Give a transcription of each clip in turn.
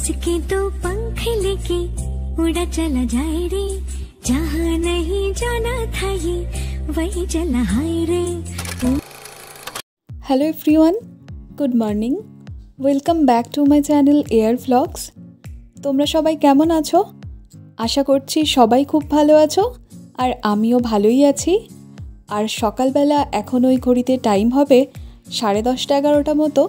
इसके तो पंख लेके उड़ा चला जाए रे, जहाँ नहीं जाना था ये वही चला हाय रे। Hello everyone, good morning. Welcome back to my channel air vlogs. তোমরা সবাই কেমন আছো? আশা করছি সবাই খুব ভালো আছো, আর আমিও ভালোই আছি। আর সকালবেলা এখন ওই ঘড়িতে টাইম হবে 10:30-11টা মতো,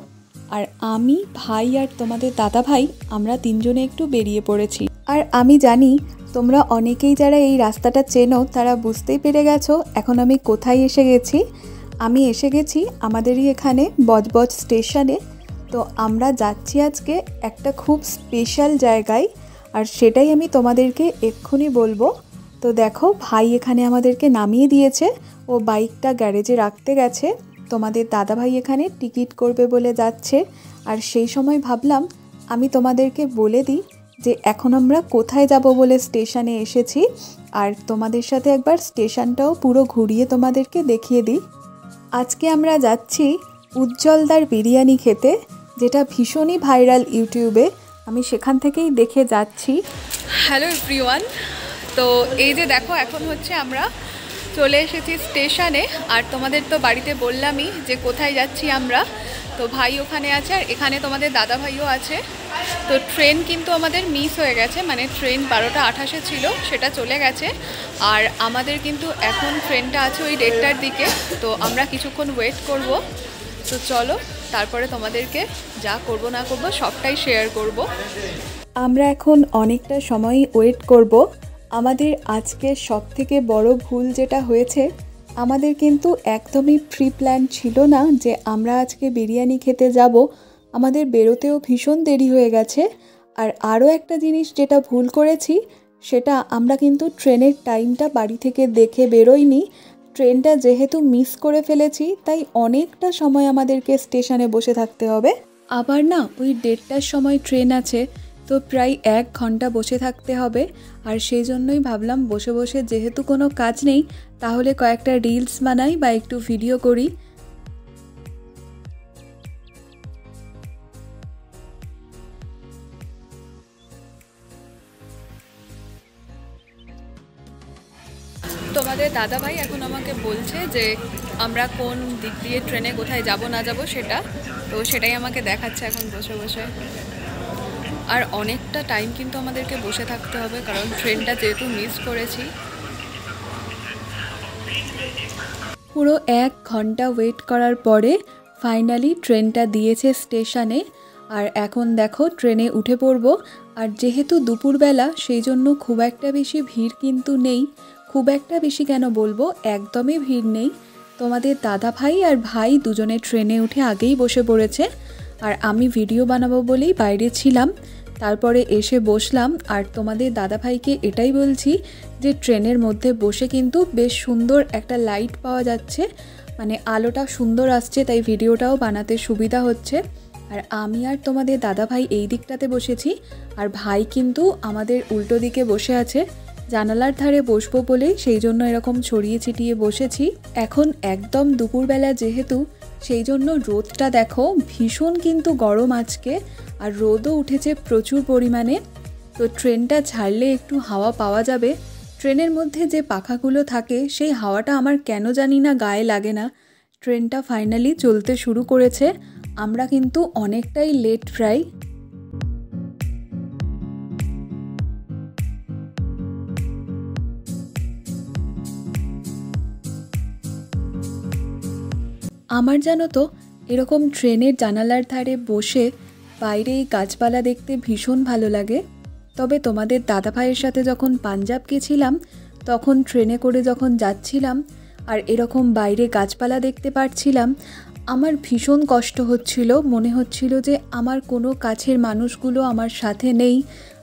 আর আমি, ভাই আর তোমাদের দাদা ভাই আমরা তিনজনে একটু বেরিয়ে পড়েছি। আর আমি জানি তোমরা অনেকেই যারা এই রাস্তাটা চেনো তারা বুঝতেই পেরে গেছো এখন আমি কোথায় এসে গেছি। আমি এসে গেছি আমাদেরই এখানে বজবজ স্টেশনে। তো আমরা যাচ্ছি আজকে একটা খুব স্পেশাল জায়গায়, আর সেটাই আমি তোমাদেরকে এক্ষুনি বলবো। তো দেখো, ভাই এখানে আমাদেরকে নামিয়ে দিয়েছে, ও বাইকটা গ্যারেজে রাখতে গেছে। তোমাদের দাদা ভাই এখানে টিকিট করবে বলে যাচ্ছে। আর সেই সময় ভাবলাম আমি তোমাদেরকে বলে দিই যে এখন আমরা কোথায় যাব বলে স্টেশনে এসেছি, আর তোমাদের সাথে একবার স্টেশনটাও পুরো ঘুরিয়ে তোমাদেরকে দেখিয়ে দিই। আজকে আমরা যাচ্ছি উজ্জ্বলদার বিরিয়ানি খেতে, যেটা ভীষণই ভাইরাল ইউটিউবে। আমি সেখান থেকেই দেখে যাচ্ছি। হ্যালো এভরিওয়ান, তো এই যে দেখো এখন হচ্ছে আমরা চলে এসেছি স্টেশনে। আর তোমাদের তো বাড়িতে বললামই যে কোথায় যাচ্ছি আমরা। তো ভাই ওখানে আছে, আর এখানে তোমাদের দাদা ভাইও আছে। তো ট্রেন কিন্তু আমাদের মিস হয়ে গেছে, মানে ট্রেন 12:28 ছিল, সেটা চলে গেছে। আর আমাদের কিন্তু এখন ট্রেনটা আছে ওই 1:30টার দিকে। তো আমরা কিছুক্ষণ ওয়েট করব। তো চলো, তারপরে তোমাদেরকে যা করব না করব সবটাই শেয়ার করব। আমরা এখন অনেকটা সময় ওয়েট করব। আমাদের আজকে সবথেকে বড় ভুল যেটা হয়েছে, আমাদের কিন্তু একদমই প্রি প্ল্যান ছিল না যে আমরা আজকে বিরিয়ানি খেতে যাব। আমাদের বেরোতেও ভীষণ দেরি হয়ে গেছে। আর আরও একটা জিনিস যেটা ভুল করেছি, সেটা আমরা কিন্তু ট্রেনের টাইমটা বাড়ি থেকে দেখে বেরোইনি। ট্রেনটা যেহেতু মিস করে ফেলেছি, তাই অনেকটা সময় আমাদেরকে স্টেশনে বসে থাকতে হবে। আবার না, ওই 1:30টার সময় ট্রেন আছে, তো প্রায় 1 ঘন্টা বসে থাকতে হবে। আর সেই জন্যই ভাবলাম বসে বসে যেহেতু কোনো কাজ নেই, তাহলে কয়েকটা রিলস বানাই বা একটু ভিডিও করি। তোমাদের দাদা ভাই এখন আমাকে বলছে যে আমরা কোন দিক দিয়ে ট্রেনে কোথায় যাব না যাব সেটা, তো সেটাই আমাকে দেখাচ্ছে এখন বসে বসে। আর অনেকটা টাইম কিন্তু আমাদেরকে বসে থাকতে হবে, কারণ ট্রেনটা যেহেতু মিস করেছি। পুরো 1 ঘন্টা ওয়েট করার পরে ফাইনালি ট্রেনটা দিয়েছে স্টেশনে। আর এখন দেখো ট্রেনে উঠে পড়বো। আর যেহেতু দুপুরবেলা, সেই জন্য খুব একটা বেশি ভিড় কিন্তু নেই। খুব একটা বেশি কেন বলবো, একদমই ভিড় নেই। তোমাদের দাদা ভাই আর ভাই দুজনে ট্রেনে উঠে আগেই বসে পড়েছে, আর আমি ভিডিও বানাবো বলেই বাইরে ছিলাম। তারপরে এসে বসলাম। আর তোমাদের দাদা ভাইকে এটাই বলছি যে ট্রেনের মধ্যে বসে কিন্তু বেশ সুন্দর একটা লাইট পাওয়া যাচ্ছে, মানে আলোটা সুন্দর আসছে, তাই ভিডিওটাও বানাতে সুবিধা হচ্ছে। আর আমি আর তোমাদের দাদা ভাই এই দিকটাতে বসেছি, আর ভাই কিন্তু আমাদের উল্টো দিকে বসে আছে। জানালার ধারে বসবো বলেই সেই জন্য এরকম ছড়িয়ে ছিটিয়ে বসেছি। এখন একদম দুপুরবেলা যেহেতু, সেই জন্য রোদটা দেখো ভীষণ কিন্তু গরম আজকে, আর রোদও উঠেছে প্রচুর পরিমাণে। তো ট্রেনটা ছাড়লে একটু হাওয়া পাওয়া যাবে। ট্রেনের মধ্যে যে পাখাগুলো থাকে সেই হাওয়াটা আমার কেন জানি না গায়ে লাগে না। ট্রেনটা ফাইনালি চলতে শুরু করেছে। আমরা কিন্তু অনেকটাই লেট প্রায়। আমার জানো তো এরকম ট্রেনের জানালার ধারে বসে বাইরে এই গাছপালা দেখতে ভীষণ ভালো লাগে। তবে তোমাদের দাদা ভাইয়ের সাথে যখন পাঞ্জাব গেছিলাম, তখন ট্রেনে করে যখন যাচ্ছিলাম আর এরকম বাইরে গাছপালা দেখতে পাচ্ছিলাম, আমার ভীষণ কষ্ট হচ্ছিল। মনে হচ্ছিল যে আমার কোনো কাছের মানুষগুলো আমার সাথে নেই,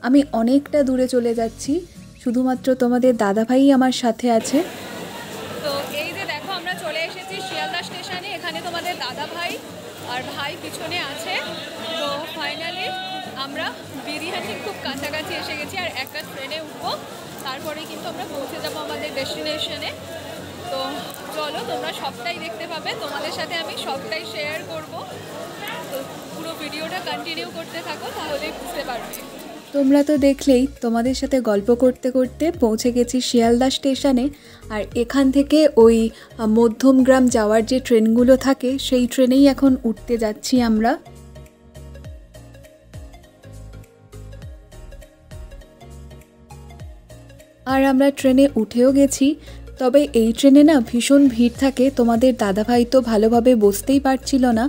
আমি অনেকটা দূরে চলে যাচ্ছি, শুধুমাত্র তোমাদের দাদা ভাই আমার সাথে আছে। তো এই যে দেখো আমরা চলে এসেছি শিয়ালদা স্টেশনে। এখানে তোমাদের দাদা ভাই আর ভাই পিছনে আছে। তো ফাইনালি আমরা বিরিয়ানির খুব কাছাকাছি এসে গেছি, আর একটা ট্রেনে উঠবো, তারপরে কিন্তু আমরা পৌঁছে যাবো আমাদের ডেস্টিনেশনে। তো চলো, তোমরা সবটাই দেখতে পাবে, তোমাদের সাথে আমি সবটাই শেয়ার করব। তো পুরো ভিডিওটা কন্টিনিউ করতে থাকো, তাহলেই বুঝতে পারবে। তোমরা তো দেখলেই, তোমাদের সাথে গল্প করতে করতে পৌঁছে গেছি শিয়ালদা স্টেশনে। আর এখান থেকে ওই মধ্যমগ্রাম যাওয়ার যে ট্রেনগুলো থাকে সেই ট্রেনেই এখন উঠতে যাচ্ছি আমরা। আর আমরা ট্রেনে উঠেও গেছি। তবে এই ট্রেনে না ভীষণ ভিড় থাকে, তোমাদের দাদাভাই তো ভালোভাবে বসতেই পারছিল না।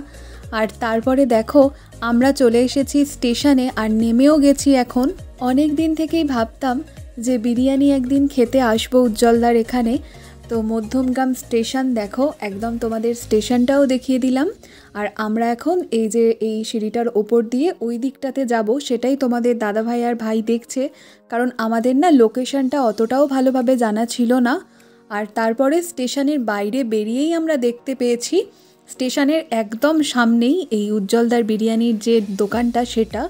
আর তারপরে দেখো আমরা চলে এসেছি স্টেশনে আর নেমেও গেছি এখন। অনেক দিন থেকেই ভাবতাম যে বিরিয়ানি একদিন খেতে আসবো উজ্জ্বলদার এখানে। তো মধ্যমগ্রাম স্টেশন দেখো, একদম তোমাদের স্টেশনটাও দেখিয়ে দিলাম। আর আমরা এখন এই যে এই সিঁড়িটার ওপর দিয়ে ওই দিকটাতে যাব, সেটাই তোমাদের দাদাভাই আর ভাই দেখছে, কারণ আমাদের না লোকেশনটা অতটাও ভালোভাবে জানা ছিল না। আর তারপরে স্টেশনের বাইরে বেরিয়েই আমরা দেখতে পেয়েছি স্টেশনের একদম সামনেই এই উজ্জ্বলদার বিরিয়ানির যে দোকানটা সেটা।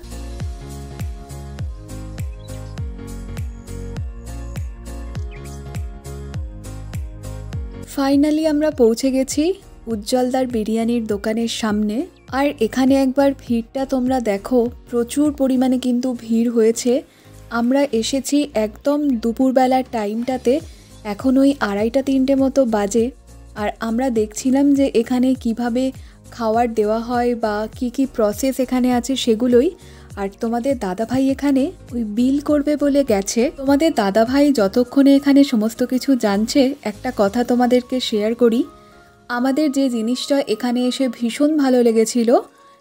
ফাইনালি আমরা পৌঁছে গেছি উজ্জ্বলদার বিরিয়ানির দোকানের সামনে। আর এখানে একবার ভিড়টা তোমরা দেখো, প্রচুর পরিমাণে কিন্তু ভিড় হয়েছে। আমরা এসেছি একদম দুপুরবেলার টাইমটাতে, এখন ওই 2:30-3টে মতো বাজে। আর আমরা দেখছিলাম যে এখানে কিভাবে খাবার দেওয়া হয় বা কি কি প্রসেস এখানে আছে সেগুলোই। আর তোমাদের দাদাভাই এখানে ওই বিল করবে বলে গেছে। তোমাদের দাদাভাই যতক্ষণে এখানে সমস্ত কিছু জানছে, একটা কথা তোমাদেরকে শেয়ার করি। আমাদের যে জিনিসটা এখানে এসে ভীষণ ভালো লেগেছিল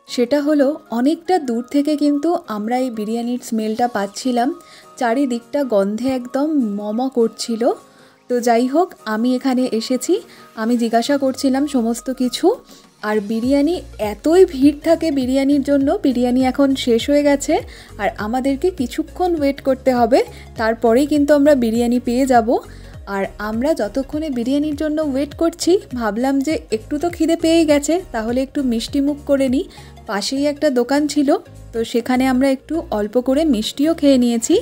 সেটা হলো অনেকটা দূর থেকে কিন্তু আমরা এই বিরিয়ানির স্মেলটা পাচ্ছিলাম। চারিদিকটা গন্ধে একদম মম করছিল। তো যাই হোক, আমি এখানে এসেছি, আমি জিজ্ঞাসা করছিলাম সমস্ত কিছু। আর বিরিয়ানি এতই ভিড় থাকে বিরিয়ানির জন্য, বিরিয়ানি এখন শেষ হয়ে গেছে আর আমাদেরকে কিছুক্ষণ ওয়েট করতে হবে, তারপরেই কিন্তু আমরা বিরিয়ানি পেয়ে যাব। আর আমরা যতক্ষণে বিরিয়ানির জন্য ওয়েট করছি ভাবলাম যে একটু তো খিদে পেয়েই গেছে, তাহলে একটু মিষ্টি মুখ করে নিই। পাশেই একটা দোকান ছিল, তো সেখানে আমরা একটু অল্প করে মিষ্টিও খেয়ে নিয়েছি।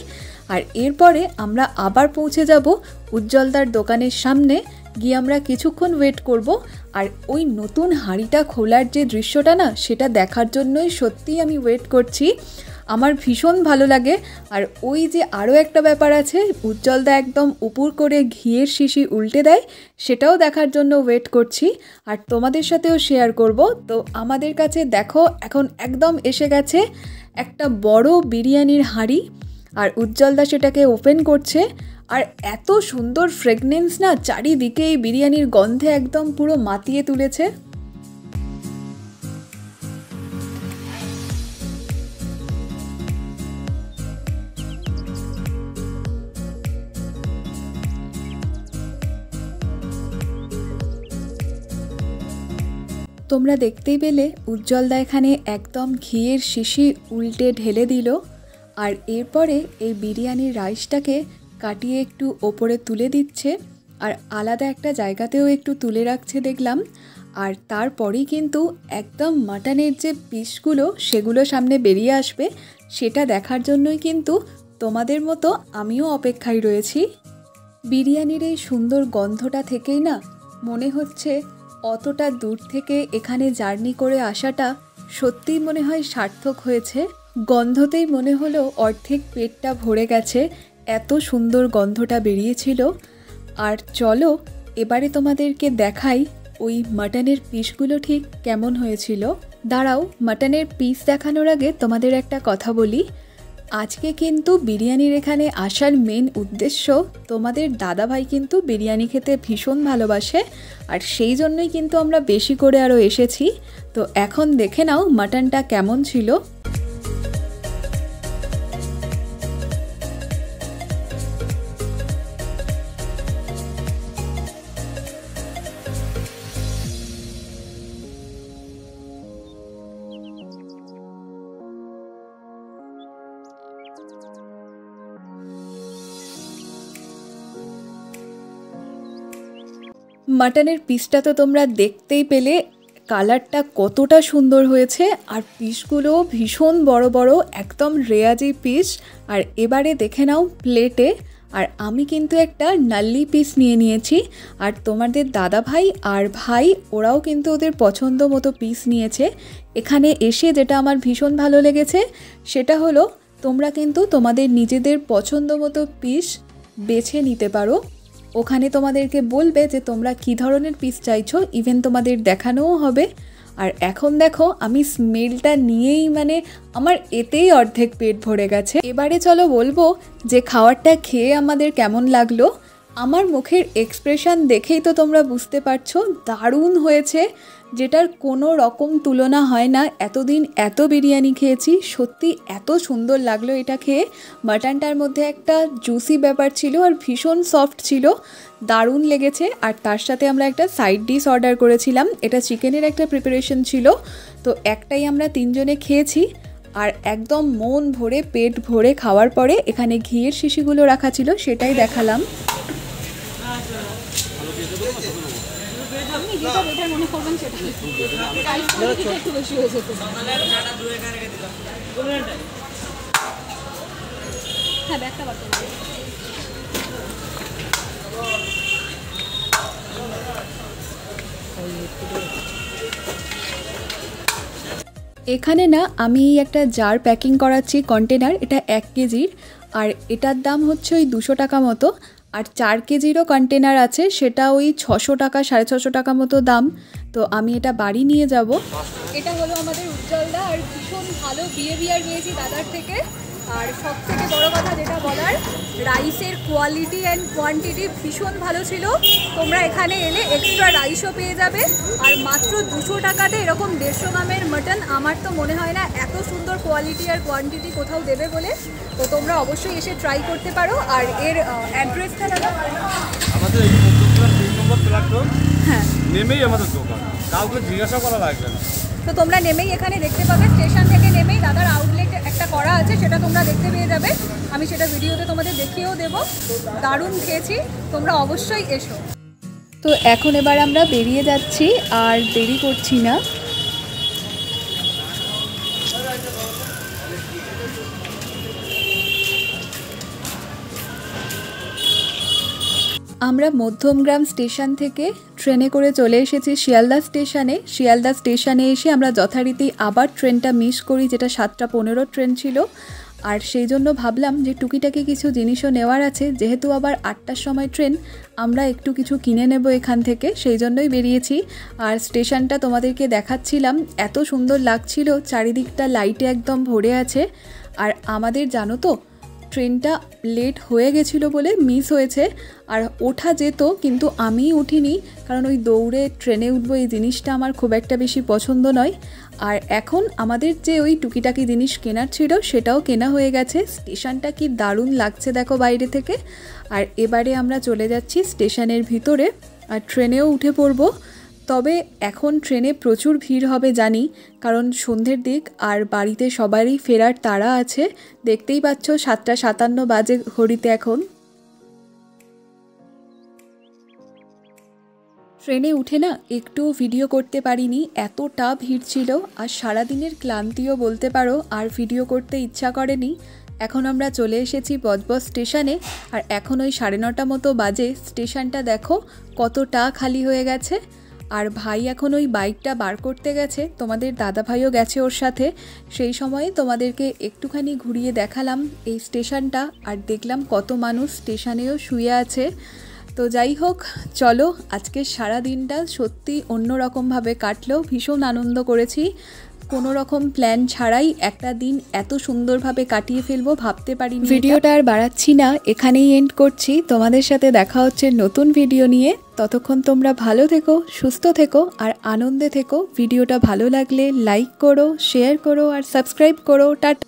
আর এরপরে আমরা আবার পৌঁছে যাব উজ্জ্বলদার দোকানের সামনে, গিয়ে আমরা কিছুক্ষণ ওয়েট করব। আর ওই নতুন হাঁড়িটা খোলার যে দৃশ্যটা না, সেটা দেখার জন্যই সত্যিই আমি ওয়েট করছি। আমার ভীষণ ভালো লাগে। আর ওই যে আরও একটা ব্যাপার আছে, উজ্জ্বলদা একদম উপর করে ঘিয়ের শিশি উল্টে দেয়, সেটাও দেখার জন্য ওয়েট করছি আর তোমাদের সাথেও শেয়ার করব। তো আমাদের কাছে দেখো এখন একদম এসে গেছে একটা বড় বিরিয়ানির হাঁড়ি, আর উজ্জ্বলদা সেটাকে ওপেন করছে। আর এত সুন্দর ফ্রেগনেন্স না, চারিদিকে এই বিরিয়ানির গন্ধে একদম পুরো মাতিয়ে তুলেছে। তোমরা দেখতেই পেলে উজ্জ্বলদা এখানে একদম ঘিয়ের শিশি উল্টে ঢেলে দিল। আর এরপরে এই বিরিয়ানির রাইসটাকে কাটিয়ে একটু ওপরে তুলে দিচ্ছে, আর আলাদা একটা জায়গাতেও একটু তুলে রাখছে দেখলাম। আর তারপরেই কিন্তু একদম মাটনের যে পিসগুলো সেগুলো সামনে বেরিয়ে আসবে, সেটা দেখার জন্যই কিন্তু তোমাদের মতো আমিও অপেক্ষায় রয়েছি। বিরিয়ানির এই সুন্দর গন্ধটা থেকেই না মনে হচ্ছে অতটা দূর থেকে এখানে জার্নি করে আসাটা সত্যিই মনে হয় সার্থক হয়েছে। গন্ধতেই মনে হলো অর্ধেক পেটটা ভরে গেছে, এত সুন্দর গন্ধটা বেরিয়েছিল। আর চলো এবারে তোমাদেরকে দেখাই ওই মাটনের পিসগুলো ঠিক কেমন হয়েছিল। দাঁড়াও, মাটনের পিস দেখানোর আগে তোমাদের একটা কথা বলি। আজকে কিন্তু বিরিয়ানির এখানে আসার মেন উদ্দেশ্য, তোমাদের দাদাভাই কিন্তু বিরিয়ানি খেতে ভীষণ ভালোবাসে, আর সেই জন্যই কিন্তু আমরা বেশি করে আরও এসেছি। তো এখন দেখে নাও মাটনটা কেমন ছিল। মাটনের পিসটা তো তোমরা দেখতেই পেলে, কালারটা কতটা সুন্দর হয়েছে, আর পিসগুলো ভীষণ বড় বড়, একদম রেয়াজি পিস। আর এবারে দেখে নাও প্লেটে, আর আমি কিন্তু একটা নাল্লি পিস নিয়ে নিয়েছি, আর তোমাদের দাদা ভাই আর ভাই ওরাও কিন্তু ওদের পছন্দ মতো পিস নিয়েছে। এখানে এসে যেটা আমার ভীষণ ভালো লেগেছে সেটা হলো তোমরা কিন্তু তোমাদের নিজেদের পছন্দ মতো পিস বেছে নিতে পারো। ওখানে তোমাদেরকে বলবে যে তোমরা কী ধরনের পিস চাইছো, ইভেন তোমাদের দেখানোও হবে। আর এখন দেখো আমি স্মেলটা নিয়েই মানে আমার এতেই অর্ধেক পেট ভরে গেছে। এবারে চলো বলবো যে খাবারটা খেয়ে আমাদের কেমন লাগলো। আমার মুখের এক্সপ্রেশন দেখেই তো তোমরা বুঝতে পারছো দারুণ হয়েছে, যেটার কোনো রকম তুলনা হয় না। এতদিন এত বিরিয়ানি খেয়েছি, সত্যি এত সুন্দর লাগলো এটা খেয়ে। মাটনটার মধ্যে একটা জুসি ব্যাপার ছিল আর ভীষণ সফট ছিল, দারুণ লেগেছে। আর তার সাথে আমরা একটা সাইড ডিশ অর্ডার করেছিলাম, এটা চিকেনের একটা প্রিপারেশন ছিল। তো একটাই আমরা 3 জনে খেয়েছি। আর একদম মন ভরে পেট ভরে খাওয়ার পরে এখানে ঘিয়ের শিশিগুলো রাখা ছিল, সেটাই দেখালাম। এখানে না আমি একটা জার প্যাকিং করাচ্ছি কন্টেনার, এটা 1 কেজির, আর এটার দাম হচ্ছে ওই 200 টাকা মতো। আর 4 কেজিরও কন্টেনার আছে, সেটা ওই 600 টাকা 650 টাকা মতো দাম। তো আমি এটা বাড়ি নিয়ে যাব। এটা হলো আমাদের উজ্জ্বলদা, আর ভীষণ ভালো বিহেভিয়ার পেয়েছি দাদার থেকে। আর সব থেকে বড়ো কথা যেটা বলার, রাইসের কোয়ালিটি অ্যান্ড কোয়ান্টিটি ভীষণ ভালো ছিল। তোমরা এখানে এলে এক্সট্রা রাইসও পেয়ে যাবে। আর মাত্র 200 টাকাতে এরকম 150 গ্রামের মাটন আমার তো মনে হয় না এত সুন্দর কোয়ালিটি আর কোয়ান্টিটি কোথাও দেবে বলে। তো তোমরা অবশ্যই এসে ট্রাই করতে পারো। আর এর অ্যাড্রেসটা দাদা আমাদের 3 নম্বর প্ল্যাটফর্ম, হ্যাঁ, নেমেই আমাদের দোকান, কাউকে জিজ্ঞাসা করা লাগবে না। তো তোমরা নেমেই এখানে দেখতে পাবে, স্টেশন থেকে নেমেই দাদার আউটলেট একটা করা আছে, সেটা তোমরা দেখতে পেয়ে যাবে। আমি সেটা ভিডিওতে তোমাদের দেখিয়েও দেবো। দারুণ খেয়েছি, তোমরা অবশ্যই এসো। তো এখন এবার আমরা বেরিয়ে যাচ্ছি, আর দেরি করছি না। আমরা মধ্যমগ্রাম স্টেশন থেকে ট্রেনে করে চলে এসেছি শিয়ালদা স্টেশনে। শিয়ালদা স্টেশনে এসে আমরা যথারীতি আবার ট্রেনটা মিস করি, যেটা 7:15 ট্রেন ছিল। আর সেই জন্য ভাবলাম যে টুকিটাকি কিছু জিনিসও নেওয়ার আছে, যেহেতু আবার 8টার সময় ট্রেন, আমরা একটু কিছু কিনে নেব এখান থেকে, সেই জন্যই বেরিয়েছি। আর স্টেশনটা তোমাদেরকে দেখাচ্ছিলাম, এত সুন্দর লাগছিল, চারিদিকটা লাইটে একদম ভরে আছে। আর আমাদের জানো তো ট্রেনটা লেট হয়ে গেছিলো বলে মিস হয়েছে। আর ওঠা যেত, কিন্তু আমি উঠিনি, কারণ ওই দৌড়ে ট্রেনে উঠবো এই জিনিসটা আমার খুব একটা বেশি পছন্দ নয়। আর এখন আমাদের যে ওই টুকিটাকি জিনিস কেনার ছিল সেটাও কেনা হয়ে গেছে। স্টেশনটা কি দারুণ লাগছে দেখো বাইরে থেকে। আর এবারে আমরা চলে যাচ্ছি স্টেশনের ভিতরে, আর ট্রেনেও উঠে পড়বো। তবে এখন ট্রেনে প্রচুর ভিড় হবে জানি, কারণ সন্ধ্যের দিক আর বাড়িতে সবারই ফেরার তাড়া আছে। দেখতেই পাচ্ছ 7:57 বাজে ঘড়িতে এখন। ট্রেনে উঠে না একটু ভিডিও করতে পারিনি, এতটা ভিড় ছিল। আর সারাদিনের ক্লান্তিও বলতে পারো, আর ভিডিও করতে ইচ্ছা করেনি। এখন আমরা চলে এসেছি বজবজ স্টেশনে, আর এখন ওই 9:30 মতো বাজে। স্টেশনটা দেখো কতটা খালি হয়ে গেছে। আর ভাই এখন ওই বাইকটা বার করতে গেছে, তোমাদের দাদা ভাইও গেছে ওর সাথে। সেই সময়ে তোমাদেরকে একটুখানি ঘুরিয়ে দেখালাম এই স্টেশনটা, আর দেখলাম কত মানুষ স্টেশনেও শুয়ে আছে। তো যাই হোক, চলো আজকে সারা দিনটা সত্যি অন্যরকমভাবে কাটলো, ভীষণ আনন্দ করেছি। কোনো রকম প্ল্যান ছাড়াই একটা দিন এত সুন্দরভাবে কাটিয়ে ফেলবো ভাবতে পারিনি। ভিডিওটা আর বাড়াচ্ছি না, এখানেই এন্ড করছি। তোমাদের সাথে দেখা হচ্ছে নতুন ভিডিও নিয়ে। ততক্ষণ তোমরা ভালো থেকো, সুস্থ থেকো আর আনন্দে থেকো। ভিডিওটা ভালো লাগলে লাইক করো, শেয়ার করো আর সাবস্ক্রাইব করো। টাটা।